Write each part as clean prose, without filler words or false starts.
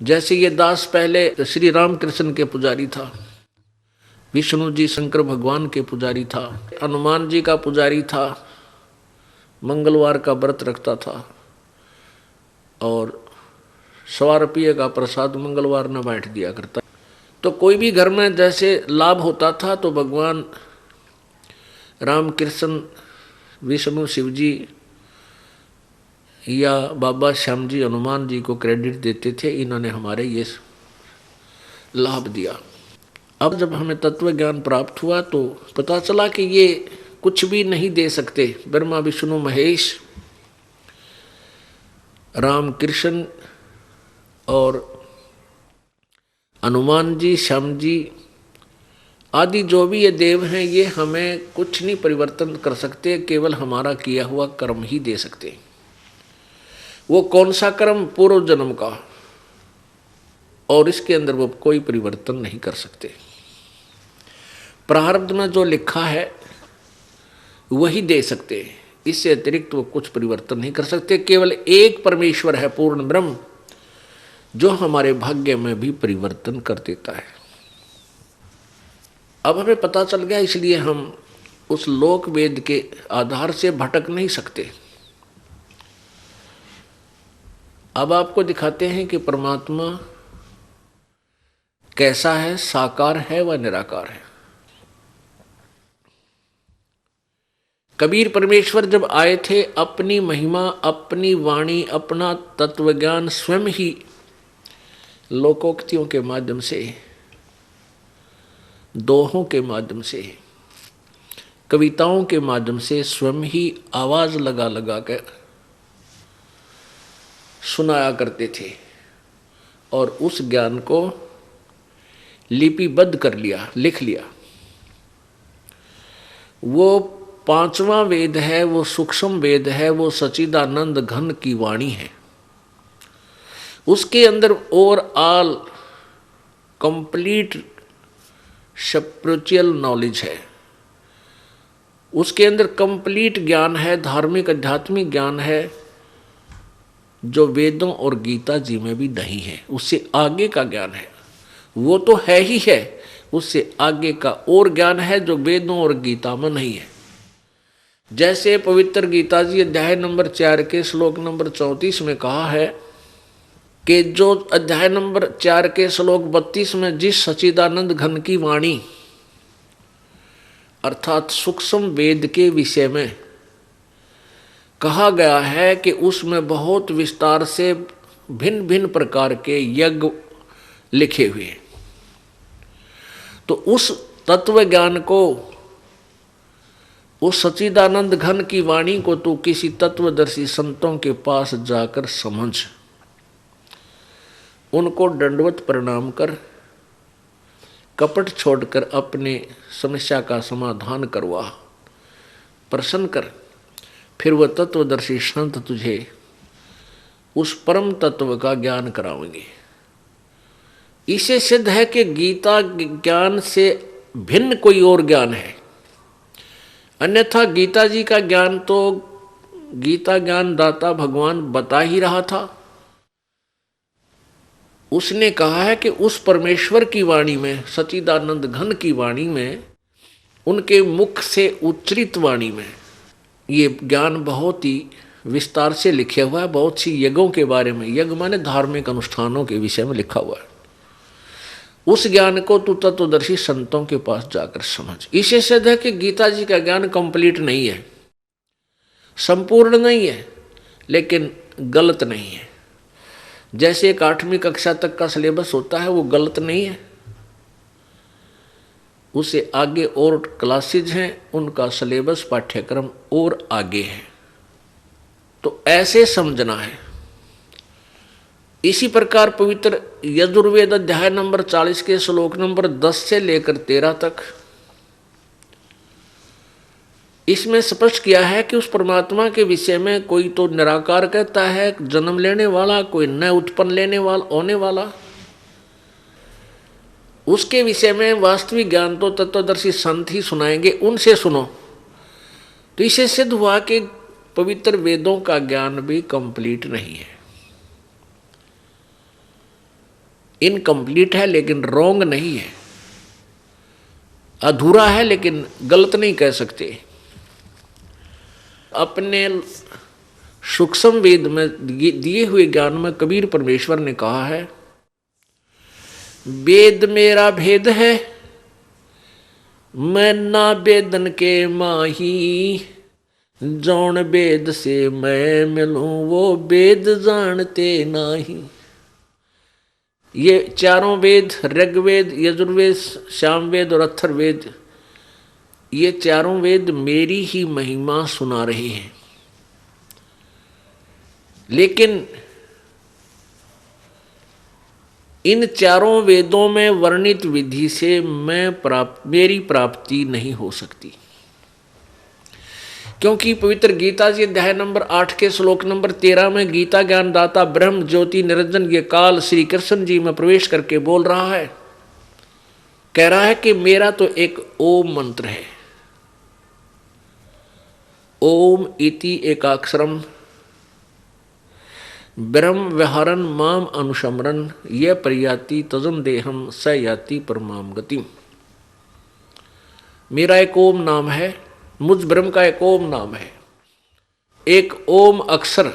जैसे ये दास पहले श्री राम कृष्ण के पुजारी था, विष्णु जी शंकर भगवान के पुजारी था, हनुमान जी का पुजारी था, मंगलवार का व्रत रखता था और 100 रुपये का प्रसाद मंगलवार न बांट दिया करता। तो कोई भी घर में जैसे लाभ होता था तो भगवान राम कृष्ण विष्णु शिव जी या बाबा श्याम जी हनुमान जी को क्रेडिट देते थे, इन्होंने हमारे ये लाभ दिया। अब जब हमें तत्व ज्ञान प्राप्त हुआ तो पता चला कि ये कुछ भी नहीं दे सकते। ब्रह्मा विष्णु महेश राम कृष्ण और हनुमान जी श्याम जी आदि जो भी ये देव हैं, ये हमें कुछ नहीं परिवर्तन कर सकते, केवल हमारा किया हुआ कर्म ही दे सकते। वो कौन सा कर्म? पूर्व जन्म का, और इसके अंदर वो कोई परिवर्तन नहीं कर सकते। प्रारब्ध में जो लिखा है वही दे सकते, इससे अतिरिक्त वो कुछ परिवर्तन नहीं कर सकते। केवल एक परमेश्वर है पूर्ण ब्रह्म, जो हमारे भाग्य में भी परिवर्तन कर देता है। अब हमें पता चल गया, इसलिए हम उस लोक वेद के आधार से भटक नहीं सकते। अब आपको दिखाते हैं कि परमात्मा कैसा है, साकार है व निराकार है। कबीर परमेश्वर जब आए थे, अपनी महिमा, अपनी वाणी, अपना तत्वज्ञान स्वयं ही लोकोक्तियों के माध्यम से, दोहों के माध्यम से, कविताओं के माध्यम से स्वयं ही आवाज लगा लगा कर सुनाया करते थे और उस ज्ञान को लिपिबद्ध कर लिया, लिख लिया। वो पांचवा वेद है, वो सूक्ष्म वेद है, वो सच्चिदानंद घन की वाणी है। उसके अंदर ओवरऑल कंप्लीट स्पिरिचुअल नॉलेज है, उसके अंदर कंप्लीट ज्ञान है, धार्मिक आध्यात्मिक ज्ञान है, जो वेदों और गीता जी में भी नहीं है। उससे आगे का ज्ञान है, वो तो है ही है, उससे आगे का और ज्ञान है जो वेदों और गीता में नहीं है। जैसे पवित्र गीता जी अध्याय नंबर 4 के श्लोक नंबर 34 में कहा है कि जो अध्याय नंबर 4 के श्लोक 32 में जिस सच्चिदानंद घन की वाणी अर्थात सूक्ष्म वेद के विषय में कहा गया है कि उसमें बहुत विस्तार से भिन्न भिन्न प्रकार के यज्ञ लिखे हुए हैं। तो उस तत्व ज्ञान को, उस सच्चिदानंद घन की वाणी को तू किसी तत्वदर्शी संतों के पास जाकर समझ, उनको दंडवत प्रणाम कर, कपट छोड़कर अपने समस्या का समाधान करवा, प्रसन्न कर, फिर वह तत्वदर्शी संत तुझे उस परम तत्व का ज्ञान कराएंगे। इसे सिद्ध है कि गीता ज्ञान से भिन्न कोई और ज्ञान है। अन्यथा गीता जी का ज्ञान तो गीता ज्ञान दाता भगवान बता ही रहा था। उसने कहा है कि उस परमेश्वर की वाणी में, सच्चिदानंद घन की वाणी में, उनके मुख से उच्चरित वाणी में ये ज्ञान बहुत ही विस्तार से लिखा हुआ है। बहुत सी यज्ञों के बारे में, यज्ञ माने धार्मिक अनुष्ठानों के विषय में लिखा हुआ है। उस ज्ञान को तू तत्वदर्शी संतों के पास जाकर समझ। इसे सिद्ध है कि गीता जी का ज्ञान कंप्लीट नहीं है, संपूर्ण नहीं है, लेकिन गलत नहीं है। जैसे एक 8वीं कक्षा तक का सिलेबस होता है, वो गलत नहीं है। उससे आगे और क्लासेज हैं, उनका सिलेबस पाठ्यक्रम और आगे है, तो ऐसे समझना है। इसी प्रकार पवित्र यजुर्वेद अध्याय नंबर 40 के श्लोक नंबर 10 से लेकर 13 तक इसमें स्पष्ट किया है कि उस परमात्मा के विषय में कोई तो निराकार कहता है, जन्म लेने वाला, कोई न उत्पन्न लेने वाला, होने वाला। उसके विषय में वास्तविक ज्ञान तो तत्वदर्शी संत ही सुनाएंगे, उनसे सुनो। तो इसे सिद्ध हुआ कि पवित्र वेदों का ज्ञान भी कंप्लीट नहीं है। इनकम्प्लीट है लेकिन रॉन्ग नहीं है, अधूरा है लेकिन गलत नहीं कह सकते। अपने सूक्ष्म वेद में दिए हुए ज्ञान में कबीर परमेश्वर ने कहा है, वेद मेरा भेद है, मैं ना वेदन के माही, जौन वेद से मैं मिलूं वो वेद जानते नाही। ये चारों वेद, ऋग्वेद, यजुर्वेद, सामवेद और अथर्ववेद, ये चारों वेद मेरी ही महिमा सुना रहे हैं, लेकिन इन चारों वेदों में वर्णित विधि से मेरी प्राप्ति नहीं हो सकती, क्योंकि पवित्र गीता जी अध्याय नंबर 8 के श्लोक नंबर 13 में गीता ज्ञान दाता ब्रह्म ज्योति निरंजन ये काल श्री कृष्ण जी में प्रवेश करके बोल रहा है, कह रहा है कि मेरा तो एक ओम मंत्र है, ओम इति एकाक्षरम ब्रह्म व्यवहारन माम अनुशमरन ये प्रयाति तजन देहम स याति परमाम गतिम। मेरा एक ओम नाम है, मुझ ब्रह्म का एक ओम नाम है, एक ओम अक्षर,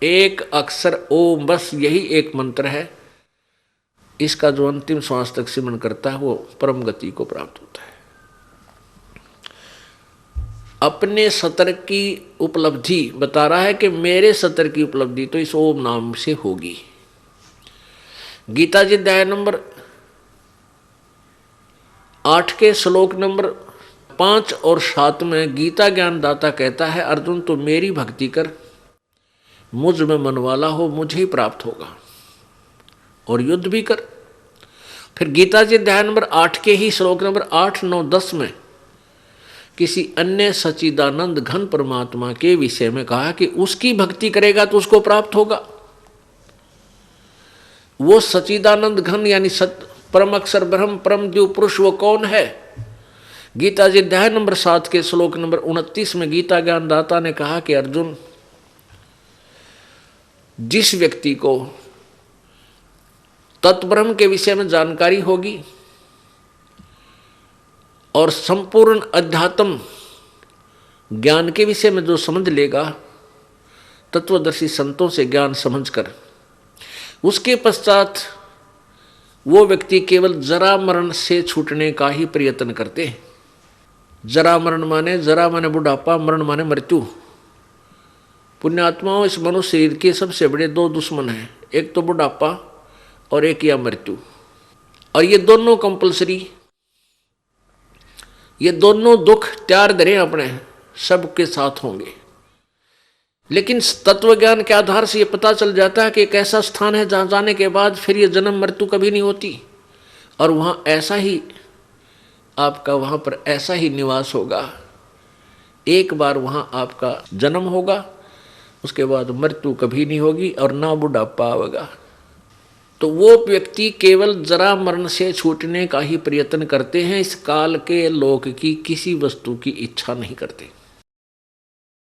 एक अक्षर ओम, बस यही एक मंत्र है। इसका जो अंतिम श्वास तक सिमरण करता है वो परम गति को प्राप्त होता है। अपने सतर की उपलब्धि बता रहा है कि मेरे सतर की उपलब्धि तो इस ओम नाम से होगी। गीता जी अध्याय नंबर 8 के श्लोक नंबर 5 और 7 में गीता ज्ञान दाता कहता है, अर्जुन तो मेरी भक्ति कर, मुझ में मन वाला हो, मुझे ही प्राप्त होगा, और युद्ध भी कर। फिर गीता जी अध्याय नंबर 8 के ही श्लोक नंबर 8, 9, 10 में किसी अन्य सच्चिदानंद घन परमात्मा के विषय में कहा कि उसकी भक्ति करेगा तो उसको प्राप्त होगा। वो सच्चिदानंद घन यानी परम अक्षर ब्रह्म परम जो पुरुष वो कौन है? गीता जी अध्याय नंबर 7 के श्लोक नंबर 29 में गीता ज्ञान दाता ने कहा कि अर्जुन, जिस व्यक्ति को तत्ब्रह्म के विषय में जानकारी होगी और संपूर्ण अध्यात्म ज्ञान के विषय में जो समझ लेगा तत्वदर्शी संतों से ज्ञान समझकर, उसके पश्चात वो व्यक्ति केवल जरा मरण से छूटने का ही प्रयत्न करते हैं। जरा माने बुढ़ापा, मरण माने मृत्यु। पुण्यात्माओं, इस मनुष्य शरीर के सबसे बड़े 2 दुश्मन हैं, एक तो बुढ़ापा और एक या मृत्यु। और ये दोनों कंपलसरी, ये दोनों दुख त्यार धरे अपने सबके साथ होंगे। लेकिन तत्व ज्ञान के आधार से ये पता चल जाता है कि एक ऐसा स्थान है जहाँ जाने के बाद फिर ये जन्म मृत्यु कभी नहीं होती, और वहाँ ऐसा ही आपका वहाँ पर ऐसा ही निवास होगा। एक बार वहाँ आपका जन्म होगा, उसके बाद मृत्यु कभी नहीं होगी और ना बुढ़ापा आएगा। तो वो व्यक्ति केवल जरा मरण से छूटने का ही प्रयत्न करते हैं, इस काल के लोक की किसी वस्तु की इच्छा नहीं करते।